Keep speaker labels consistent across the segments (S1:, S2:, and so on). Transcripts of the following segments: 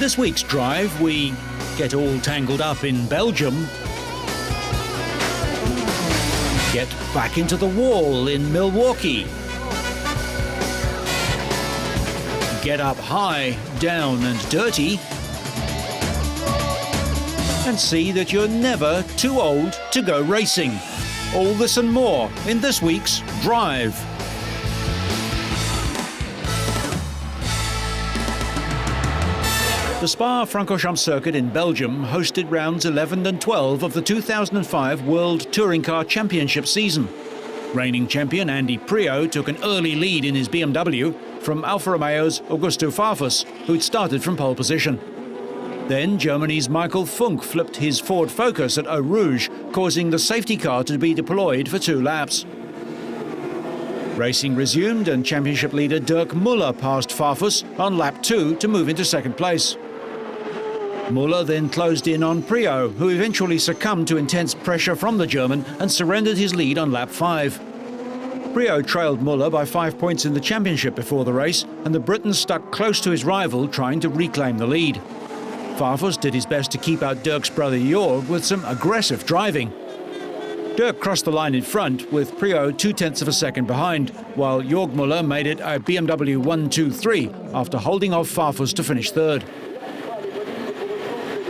S1: this week's drive, we get all tangled up in Belgium, get back into the wall in Milwaukee, get up high, down and dirty, and see that you're never too old to go racing. All this and more in this week's Drive. The Spa-Francorchamps circuit in Belgium hosted rounds 11 and 12 of the 2005 World Touring Car Championship season. Reigning champion Andy Priaulx took an early lead in his BMW from Alfa Romeo's Augusto Farfus, who'd started from pole position. Then Germany's Michael Funk flipped his Ford Focus at Eau Rouge, causing the safety car to be deployed for 2 laps. Racing resumed and championship leader Dirk Muller passed Farfus on lap 2 to move into second place. Muller then closed in on Priaulx, who eventually succumbed to intense pressure from the German and surrendered his lead on lap 5. Priaulx trailed Muller by 5 points in the championship before the race, and the Briton stuck close to his rival, trying to reclaim the lead. Farfus did his best to keep out Dirk's brother Jorg with some aggressive driving. Dirk crossed the line in front, with Priaulx 0.2 of a second behind, while Jorg Muller made it a BMW 1-2-3 after holding off Farfus to finish third.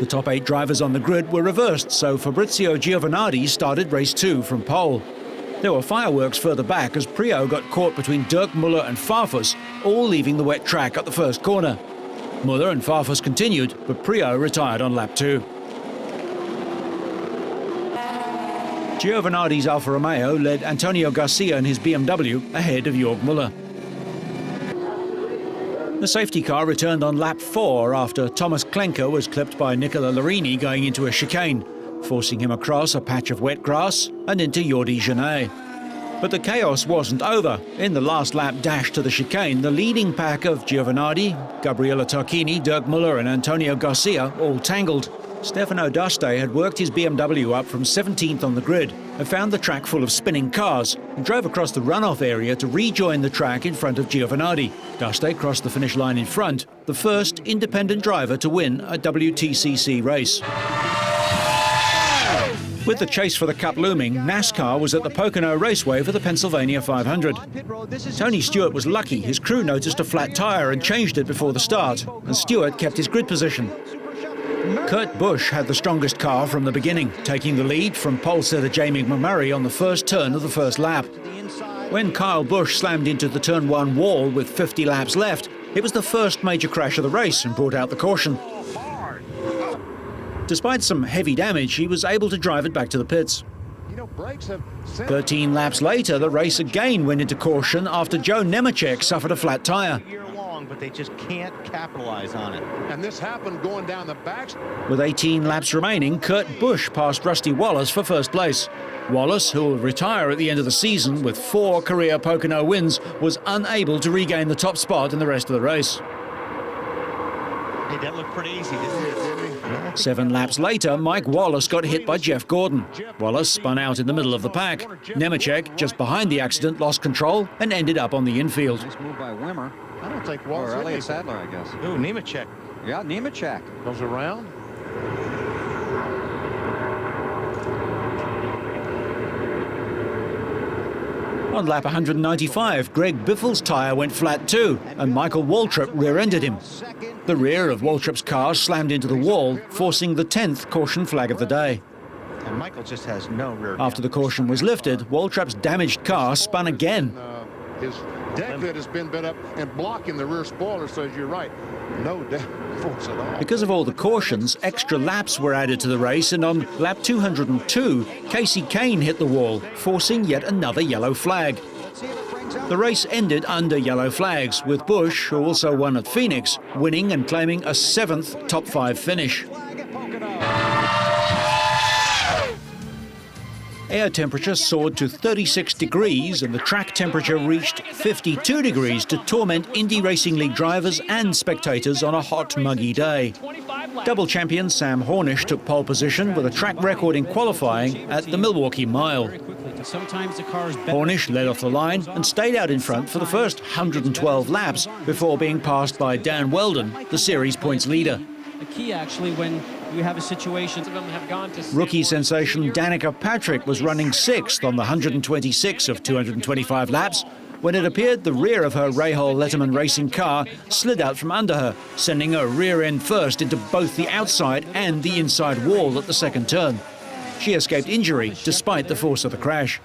S1: The top 8 drivers on the grid were reversed, so Fabrizio Giovanardi started race 2 from pole. There were fireworks further back as Priaulx got caught between Dirk Muller and Farfus, all leaving the wet track at the first corner. Muller and Farfus continued, but Priaulx retired on lap 2. Giovanardi's Alfa Romeo led Antonio Garcia in his BMW ahead of Jorg Muller. The safety car returned on lap 4 after Thomas Klenker was clipped by Nicola Larini going into a chicane, forcing him across a patch of wet grass and into Jordi Genet. But the chaos wasn't over. In the last lap dash to the chicane, the leading pack of Giovanardi, Gabriele Tarquini, Dirk Muller and Antonio Garcia all tangled. Stefano D'Aste had worked his BMW up from 17th on the grid and found the track full of spinning cars and drove across the runoff area to rejoin the track in front of Giovanardi. D'Aste crossed the finish line in front, the first independent driver to win a WTCC race. With the chase for the Cup looming, NASCAR was at the Pocono Raceway for the Pennsylvania 500. Tony Stewart was lucky. His crew noticed a flat tyre and changed it before the start, and Stewart kept his grid position. Kurt Busch had the strongest car from the beginning, taking the lead from pole setter Jamie McMurray on the first turn of the first lap. When Kyle Busch slammed into the turn 1 wall with 50 laps left, it was the first major crash of the race and brought out the caution. Despite some heavy damage, he was able to drive it back to the pits. 13 laps later, the race again went into caution after Joe Nemechek suffered a flat tyre.
S2: But they just can't capitalize on it. And this happened going down the back.
S1: With 18 laps remaining, Kurt Busch passed Rusty Wallace for first place. Wallace, who will retire at the end of the season with 4 career Pocono wins, was unable to regain the top spot in the rest of the race.
S2: Hey, that looked pretty easy, didn't it?
S1: 7 laps later, Mike Wallace got hit by Jeff Gordon. Wallace spun out in the middle of the pack. Nemechek, just behind the accident, lost control and ended up on the infield.
S3: Nice move by Wimmer.
S2: I don't think Wallace
S3: or Elliott Sadler, I guess.
S2: Ooh, Nemechek.
S3: Yeah, Nemechek.
S2: Goes around.
S1: On lap 195, Greg Biffle's tyre went flat too, and Michael Waltrip rear-ended him. The rear of Waltrip's car slammed into the wall, forcing the 10th caution flag of the day.
S2: And Michael just has no rear.
S1: After the caution was lifted, Waltrip's damaged car spun again.
S2: His deck that has been bent up and blocking the rear spoiler, so you're right. No force at all.
S1: Because of all the cautions, extra laps were added to the race, and on lap 202, Casey Kane hit the wall, forcing yet another yellow flag. The race ended under yellow flags, with Busch, who also won at Phoenix, winning and claiming a 7th top 5 finish. Air temperature soared to 36 degrees and the track temperature reached 52 degrees to torment Indy Racing League drivers and spectators on a hot, muggy day. Double champion Sam Hornish took pole position with a track record in qualifying at the Milwaukee Mile. Hornish led off the line and stayed out in front for the first 112 laps before being passed by Dan Weldon, the series points leader.
S4: the key, actually, when you have a situation.
S1: Rookie sensation Danica Patrick was running sixth on the 126 of 225 laps when it appeared the rear of her Rahal Letterman racing car slid out from under her, sending her rear end first into both the outside and the inside wall at the second turn. She escaped injury despite the force of the crash.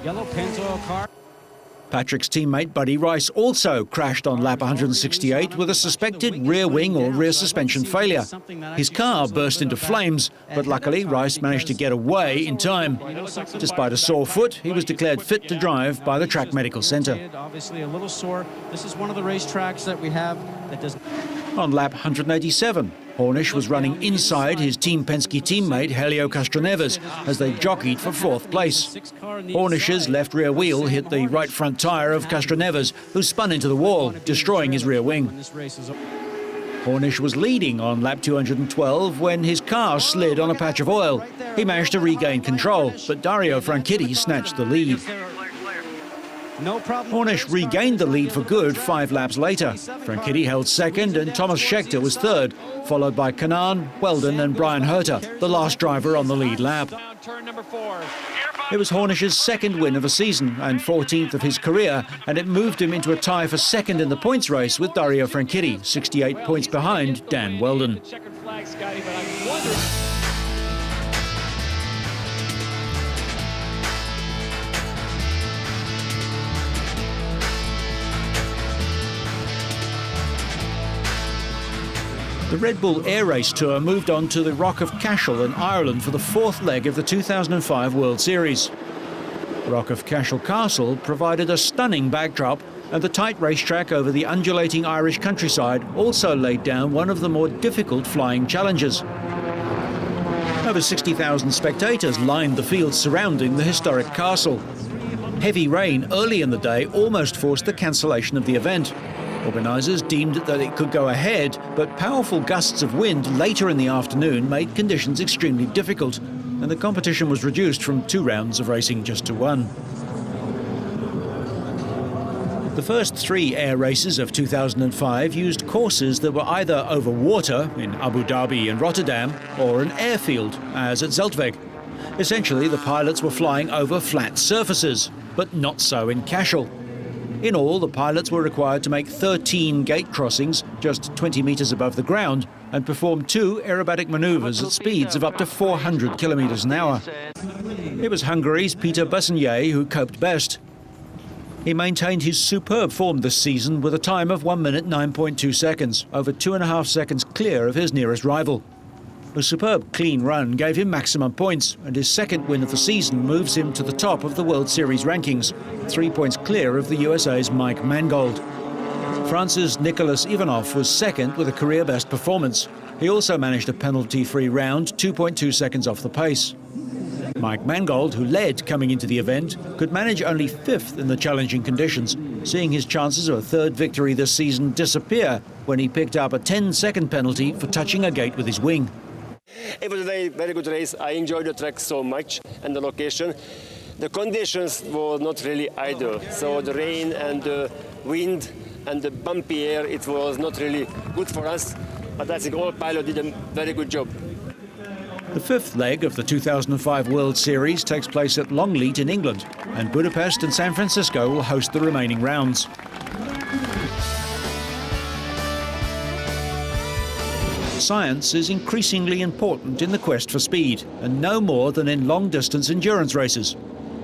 S4: Yellow Pennzoil car.
S1: Patrick's teammate Buddy Rice also crashed on lap 168 with a suspected rear wing or rear suspension failure. His car burst into flames, but luckily Rice managed to get away in time. Despite a sore foot, he was declared fit to drive by the track medical centre.
S4: Obviously a little sore. This is one of the racetracks that we have that does.
S1: On lap 187, Hornish was running inside his Team Penske teammate Helio Castroneves as they jockeyed for fourth place. Hornish's left rear wheel hit the right front tyre of Castroneves, who spun into the wall, destroying his rear wing. Hornish was leading on lap 212 when his car slid on a patch of oil. He managed to regain control, but Dario Franchitti snatched the lead.
S4: No problem.
S1: Hornish regained the lead for good 5 laps later. Franchitti held second and Thomas Scheckter was third, followed by Kanaan, Weldon and Brian Herter, the last driver on the lead lap. It was Hornish's second win of a season and 14th of his career, and it moved him into a tie for second in the points race with Dario Franchitti, 68 points behind Dan Weldon. The Red Bull Air Race Tour moved on to the Rock of Cashel in Ireland for the fourth leg of the 2005 World Series. Rock of Cashel Castle provided a stunning backdrop, and the tight racetrack over the undulating Irish countryside also laid down one of the more difficult flying challenges. Over 60,000 spectators lined the fields surrounding the historic castle. Heavy rain early in the day almost forced the cancellation of the event. Organisers deemed that it could go ahead, but powerful gusts of wind later in the afternoon made conditions extremely difficult, and the competition was reduced from 2 rounds of racing just to 1. The first 3 air races of 2005 used courses that were either over water in Abu Dhabi and Rotterdam or an airfield, as at Zeltweg. Essentially, the pilots were flying over flat surfaces, but not so in Cashel. In all, the pilots were required to make 13 gate crossings just 20 metres above the ground and perform 2 aerobatic manoeuvres at speeds of up to 400 kilometres an hour. It was Hungary's Peter Bussigny who coped best. He maintained his superb form this season with a time of 1 minute 9.2 seconds, over 2.5 seconds clear of his nearest rival. A superb clean run gave him maximum points, and his second win of the season moves him to the top of the World Series rankings, 3 points clear of the USA's Mike Mangold. France's Nicolas Ivanov was second with a career-best performance. He also managed a penalty-free round, 2.2 seconds off the pace. Mike Mangold, who led coming into the event, could manage only 5th in the challenging conditions, seeing his chances of a 3rd victory this season disappear when he picked up a 10-second penalty for touching a gate with his wing.
S5: It was a very good race. I enjoyed the track so much and the location. The conditions were not really ideal. So the rain and the wind and the bumpy air, it was not really good for us. But I think all pilots did a very good job.
S1: The 5th leg of the 2005 World Series takes place at Longleat in England, and Budapest and San Francisco will host the remaining rounds. Science is increasingly important in the quest for speed, and no more than in long-distance endurance races.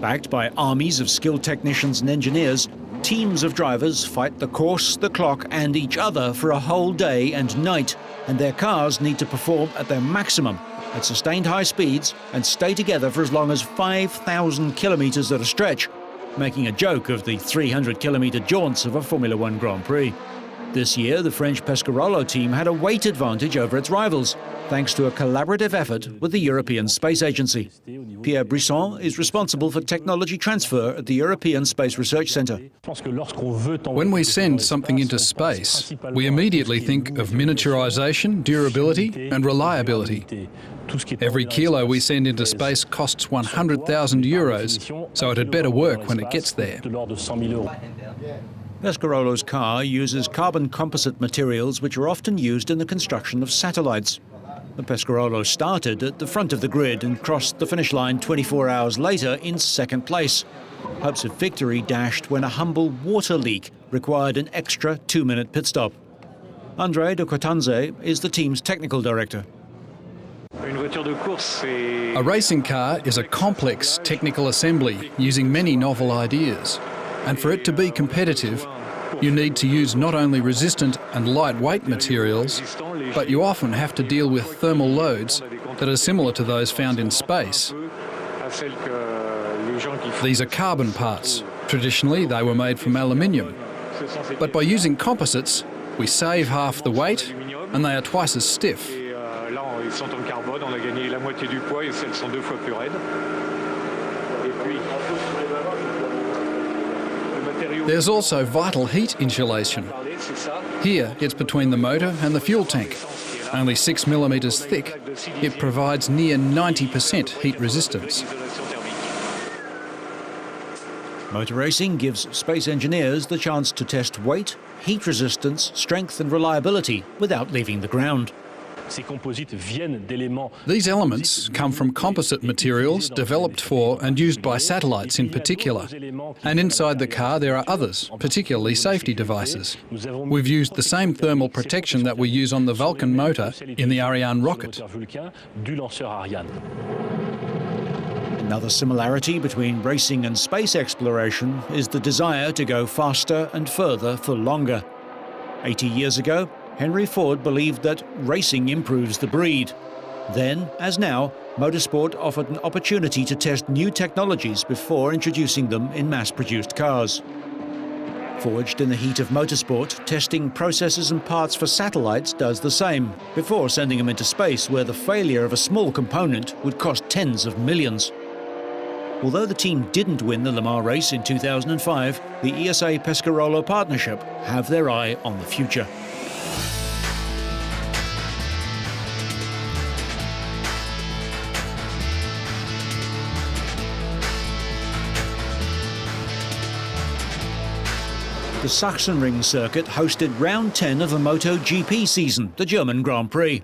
S1: Backed by armies of skilled technicians and engineers, teams of drivers fight the course, the clock and each other for a whole day and night, and their cars need to perform at their maximum, at sustained high speeds, and stay together for as long as 5,000 kilometres at a stretch, making a joke of the 300-kilometre jaunts of a Formula One Grand Prix. This year, the French Pescarolo team had a weight advantage over its rivals, thanks to a collaborative effort with the European Space Agency. Pierre Brisson is responsible for technology transfer at the European Space Research Centre.
S6: When we send something into space, we immediately think of miniaturization, durability and reliability. Every kilo we send into space costs 100,000 euros, so it had better work when it gets there.
S1: Pescarolo's car uses carbon composite materials which are often used in the construction of satellites. The Pescarolo started at the front of the grid and crossed the finish line 24 hours later in second place. Hopes of victory dashed when a humble water leak required an extra 2-minute pit stop. André de Cotanze is the team's technical director.
S6: A racing car is a complex technical assembly using many novel ideas. And for it to be competitive, you need to use not only resistant and lightweight materials, but you often have to deal with thermal loads that are similar to those found in space. These are carbon parts. Traditionally, they were made from aluminium. But by using composites, we save half the weight and they are twice as stiff. There's also vital heat insulation. Here, it's between the motor and the fuel tank. Only 6 millimetres thick, it provides near 90% heat resistance.
S1: Motor racing gives space engineers the chance to test weight, heat resistance, strength and reliability without leaving the ground.
S6: These elements come from composite materials developed for and used by satellites in particular. And inside the car there are others, particularly safety devices. We've used the same thermal protection that we use on the Vulcan motor in the Ariane rocket.
S1: Another similarity between racing and space exploration is the desire to go faster and further for longer. 80 years ago, Henry Ford believed that racing improves the breed. Then, as now, motorsport offered an opportunity to test new technologies before introducing them in mass-produced cars. Forged in the heat of motorsport, testing processes and parts for satellites does the same, before sending them into space where the failure of a small component would cost tens of millions. Although the team didn't win the Le Mans race in 2005, the ESA-Pescarolo partnership have their eye on the future. The Sachsenring circuit hosted round 10 of the MotoGP season, the German Grand Prix.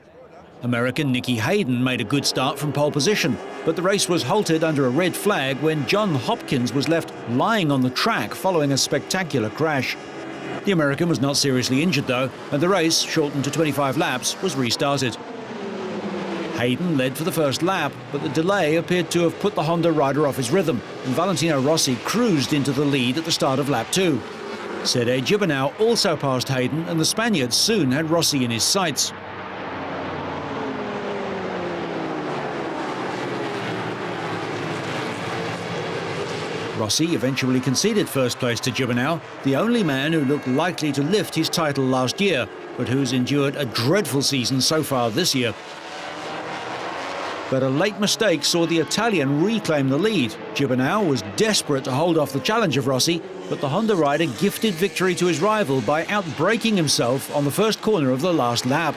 S1: American Nicky Hayden made a good start from pole position, but the race was halted under a red flag when John Hopkins was left lying on the track following a spectacular crash. The American was not seriously injured though, and the race, shortened to 25 laps, was restarted. Hayden led for the first lap, but the delay appeared to have put the Honda rider off his rhythm, and Valentino Rossi cruised into the lead at the start of lap 2. Sede Gibernau also passed Hayden, and the Spaniard soon had Rossi in his sights. Rossi eventually conceded first place to Gibernau, the only man who looked likely to lift his title last year, but who's endured a dreadful season so far this year. But a late mistake saw the Italian reclaim the lead. Gibernau was desperate to hold off the challenge of Rossi, but the Honda rider gifted victory to his rival by outbraking himself on the first corner of the last lap.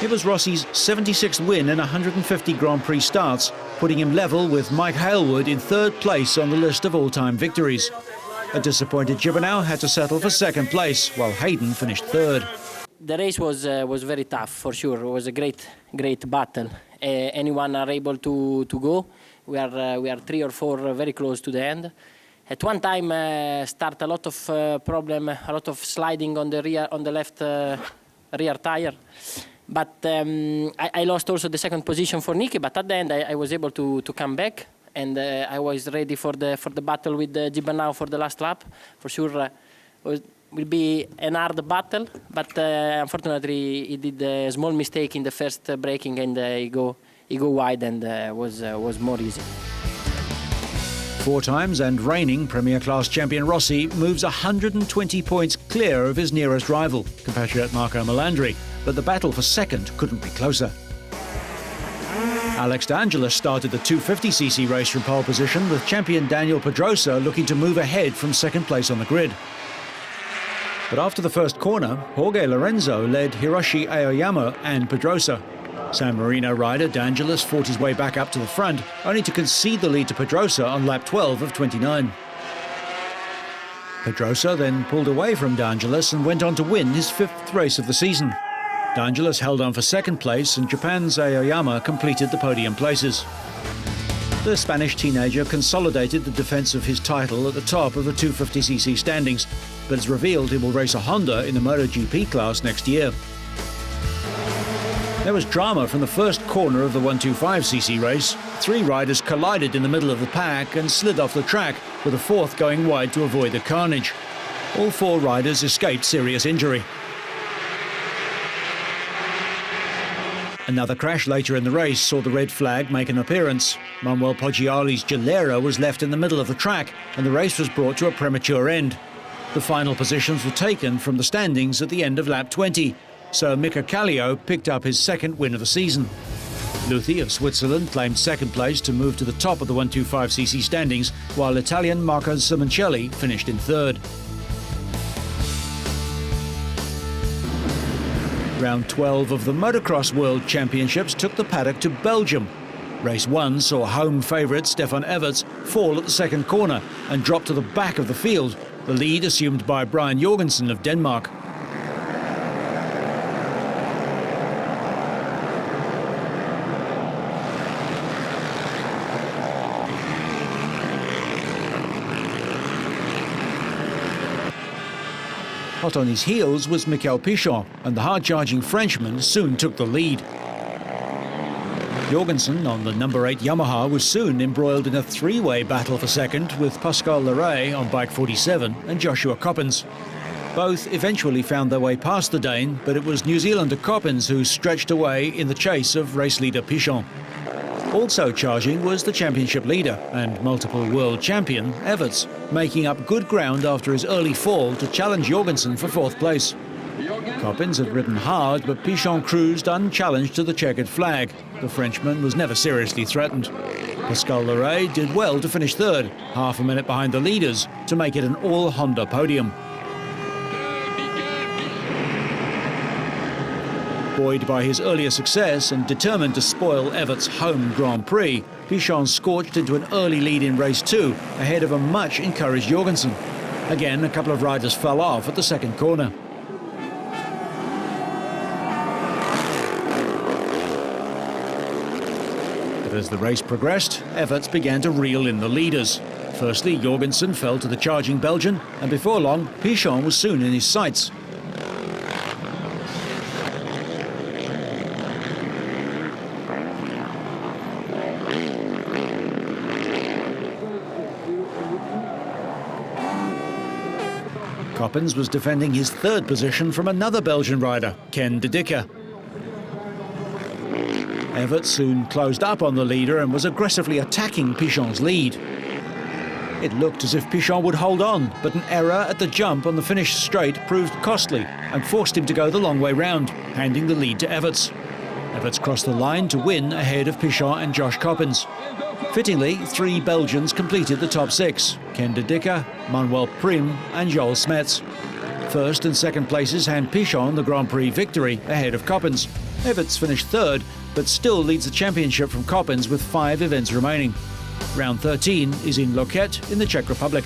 S1: It was Rossi's 76th win in 150 Grand Prix starts, putting him level with Mike Hailwood in third place on the list of all-time victories. A disappointed Gibernau had to settle for second place, while Hayden finished third.
S7: The race was very tough, for sure. It was a great battle. Anyone are able to go. We are 3 or 4 very close to the end. At one time, start a lot of problem, a lot of sliding on the left rear tire. But I lost also the second position for Nicky. But at the end, I was able to come back, and I was ready for the battle with Gibernau for the last lap. For sure, will be an hard battle. But unfortunately, he did a small mistake in the first braking, and he go wide, and was more easy.
S1: 4 times and reigning Premier Class champion Rossi moves 120 points clear of his nearest rival, compatriot Marco Melandri, but the battle for second couldn't be closer. Alex De Angelis started the 250cc race from pole position, with champion Daniel Pedrosa looking to move ahead from second place on the grid. But after the first corner, Jorge Lorenzo led Hiroshi Aoyama and Pedrosa. San Marino rider De Angelis fought his way back up to the front, only to concede the lead to Pedrosa on lap 12 of 29. Pedrosa then pulled away from D'Angelis and went on to win his 5th race of the season. D'Angelis held on for 2nd place and Japan's Aoyama completed the podium places. The Spanish teenager consolidated the defence of his title at the top of the 250cc standings, but it's revealed he will race a Honda in the MotoGP class next year. There was drama from the first corner of the 125cc race. 3 riders collided in the middle of the pack and slid off the track, with a 4th going wide to avoid the carnage. All 4 riders escaped serious injury. Another crash later in the race saw the red flag make an appearance. Manuel Poggioli's Gilera was left in the middle of the track and the race was brought to a premature end. The final positions were taken from the standings at the end of lap 20, so Mika Kallio picked up his 2nd win of the season. Luthi of Switzerland claimed 2nd place to move to the top of the 125cc standings, while Italian Marco Simoncelli finished in 3rd. Round 12 of the Motocross World Championships took the paddock to Belgium. Race 1 saw home favourite Stefan Everts fall at the 2nd corner and drop to the back of the field, the lead assumed by Brian Jorgensen of Denmark. Hot on his heels was Mikel Pichon, and the hard-charging Frenchman soon took the lead. Jorgensen on the number 8 Yamaha was soon embroiled in a 3-way battle for 2nd with Pascal Leray on bike 47 and Joshua Coppens. Both eventually found their way past the Dane, but it was New Zealander Coppens who stretched away in the chase of race leader Pichon. Also charging was the championship leader and multiple world champion Everts, making up good ground after his early fall to challenge Jorgensen for 4th place. Coppens had ridden hard, but Pichon cruised unchallenged to the checkered flag. The Frenchman was never seriously threatened. Pascal Leray did well to finish 3rd, half a minute behind the leaders, to make it an all-Honda podium. Buoyed by his earlier success and determined to spoil Everts' home Grand Prix, Pichon scorched into an early lead in race 2, ahead of a much-encouraged Jorgensen. Again, a couple of riders fell off at the 2nd corner. But as the race progressed, Everts began to reel in the leaders. Firstly, Jorgensen fell to the charging Belgian, and before long, Pichon was soon in his sights. Coppens was defending his 3rd position from another Belgian rider, Ken de Dicker. Everts soon closed up on the leader and was aggressively attacking Pichon's lead. It looked as if Pichon would hold on, but an error at the jump on the finish straight proved costly and forced him to go the long way round, handing the lead to Everts. Everts crossed the line to win ahead of Pichon and Josh Coppens. Fittingly, 3 Belgians completed the top 6, Ken de Dicker, Manuel Prim and Joel Smets. 1st and 2nd places hand Pichon the Grand Prix victory ahead of Coppens. Everts finished 3rd, but still leads the championship from Coppens with 5 events remaining. Round 13 is in Loket in the Czech Republic.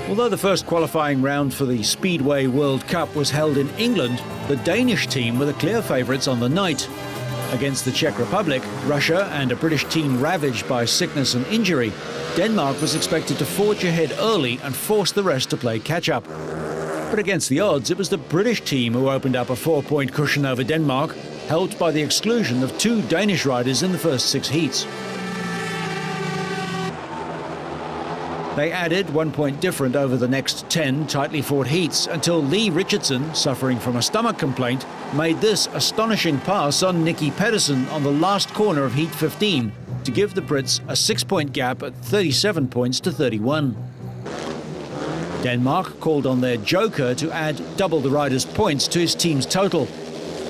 S1: Although the first qualifying round for the Speedway World Cup was held in England, the Danish team were the clear favourites on the night. Against the Czech Republic, Russia and a British team ravaged by sickness and injury, Denmark was expected to forge ahead early and force the rest to play catch-up. But against the odds, it was the British team who opened up a 4-point cushion over Denmark, helped by the exclusion of 2 Danish riders in the first 6 heats. They added 1 point different over the next 10 tightly fought heats until Lee Richardson, suffering from a stomach complaint, made this astonishing pass on Nicky Pedersen on the last corner of Heat 15 to give the Brits a 6-point gap at 37 points to 31. Denmark called on their joker to add double the riders' points to his team's total.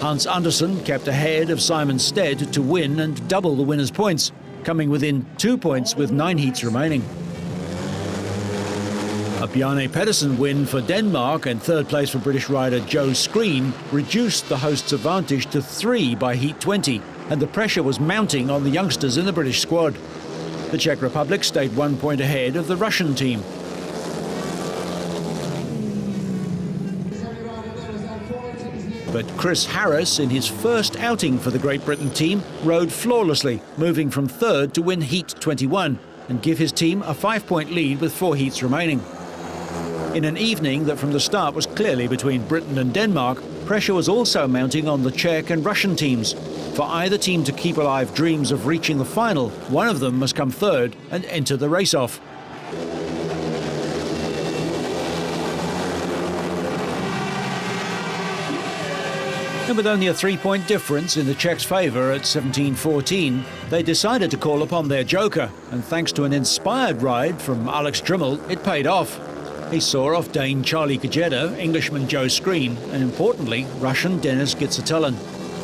S1: Hans Andersen kept ahead of Simon Stead to win and double the winners' points, coming within 2 points with 9 heats remaining. A Bjarne Pedersen win for Denmark and 3rd place for British rider Joe Screen reduced the hosts' advantage to 3 by Heat 20, and the pressure was mounting on the youngsters in the British squad. The Czech Republic stayed 1 point ahead of the Russian team. But Chris Harris, in his first outing for the Great Britain team, rode flawlessly, moving from third to win Heat 21 and give his team a 5-point lead with 4 heats remaining. In an evening that from the start was clearly between Britain and Denmark, pressure was also mounting on the Czech and Russian teams. For either team to keep alive dreams of reaching the final, one of them must come third and enter the race-off. And with only a 3-point difference in the Czechs' favour at 17-14, they decided to call upon their joker, and thanks to an inspired ride from Alex Trimmel, it paid off. He saw off Dane Charlie Kajeda, Englishman Joe Screen, and importantly, Russian Denis Gitsatelin,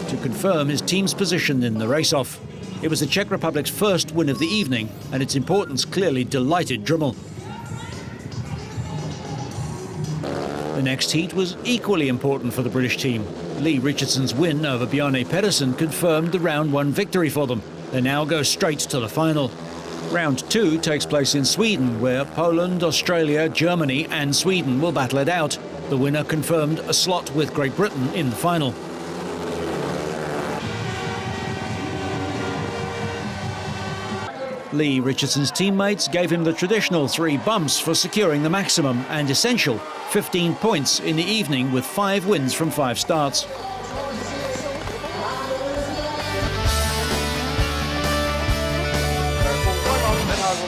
S1: to confirm his team's position in the race-off. It was the Czech Republic's first win of the evening, and its importance clearly delighted Trimmel. The next heat was equally important for the British team. Lee Richardson's win over Bjarne Pedersen confirmed the round 1 victory for them. They now go straight to the final. Round 2 takes place in Sweden, where Poland, Australia, Germany and Sweden will battle it out. The winner confirmed a slot with Great Britain in the final. Lee Richardson's teammates gave him the traditional 3 bumps for securing the maximum and essential 15 points in the evening with 5 wins from 5 starts.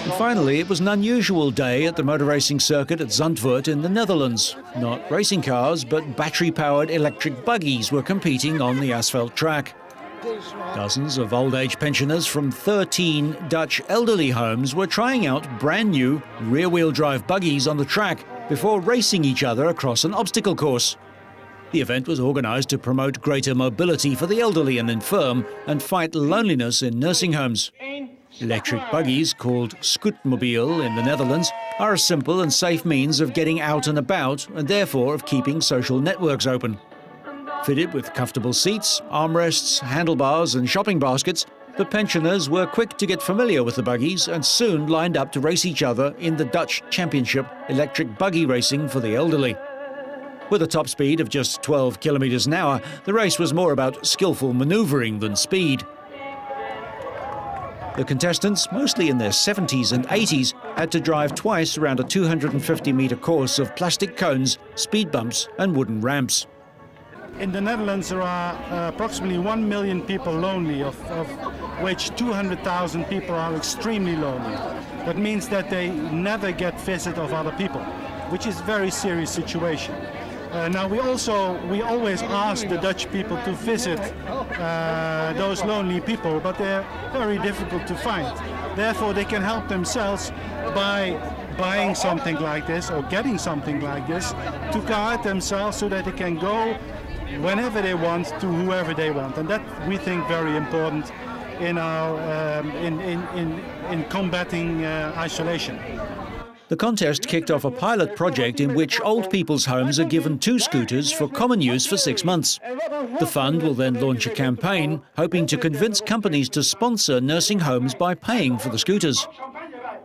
S1: And finally, it was an unusual day at the motor racing circuit at Zandvoort in the Netherlands. Not racing cars, but battery-powered electric buggies were competing on the asphalt track. Dozens of old-age pensioners from 13 Dutch elderly homes were trying out brand-new rear-wheel drive buggies on the track before racing each other across an obstacle course. The event was organised to promote greater mobility for the elderly and infirm and fight loneliness in nursing homes. Electric buggies, called scootmobiel in the Netherlands, are a simple and safe means of getting out and about and therefore of keeping social networks open. Fitted with comfortable seats, armrests, handlebars and shopping baskets, the pensioners were quick to get familiar with the buggies and soon lined up to race each other in the Dutch Championship electric buggy racing for the elderly. With a top speed of just 12 kilometres an hour, the race was more about skillful manoeuvring than speed. The contestants, mostly in their 70s and 80s, had to drive twice around a 250-metre course of plastic cones, speed bumps and wooden ramps.
S8: In the Netherlands there are approximately 1 million people lonely, of which 200,000 people are extremely lonely. That means that they never get visit of other people, which is a very serious situation. Now we always ask the Dutch people to visit those lonely people, but they're very difficult to find. Therefore they can help themselves by buying something like this or getting something like this to guard themselves so that they can go whenever they want to whoever they want, and that we think very important in our in combating isolation.
S1: The contest kicked off a pilot project in which old people's homes are given 2 scooters for common use for 6 months. The fund will then launch a campaign hoping to convince companies to sponsor nursing homes by paying for the scooters.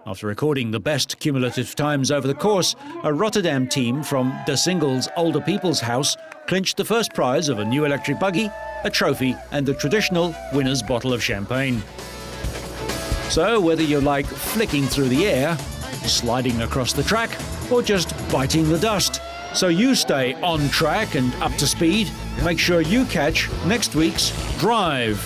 S1: After recording the best cumulative times over the course, a Rotterdam team from De Singles Older People's House clinched the first prize of a new electric buggy, a trophy and the traditional winner's bottle of champagne. So whether you like flicking through the air, sliding across the track or just biting the dust, so you stay on track and up to speed, make sure you catch next week's Drive.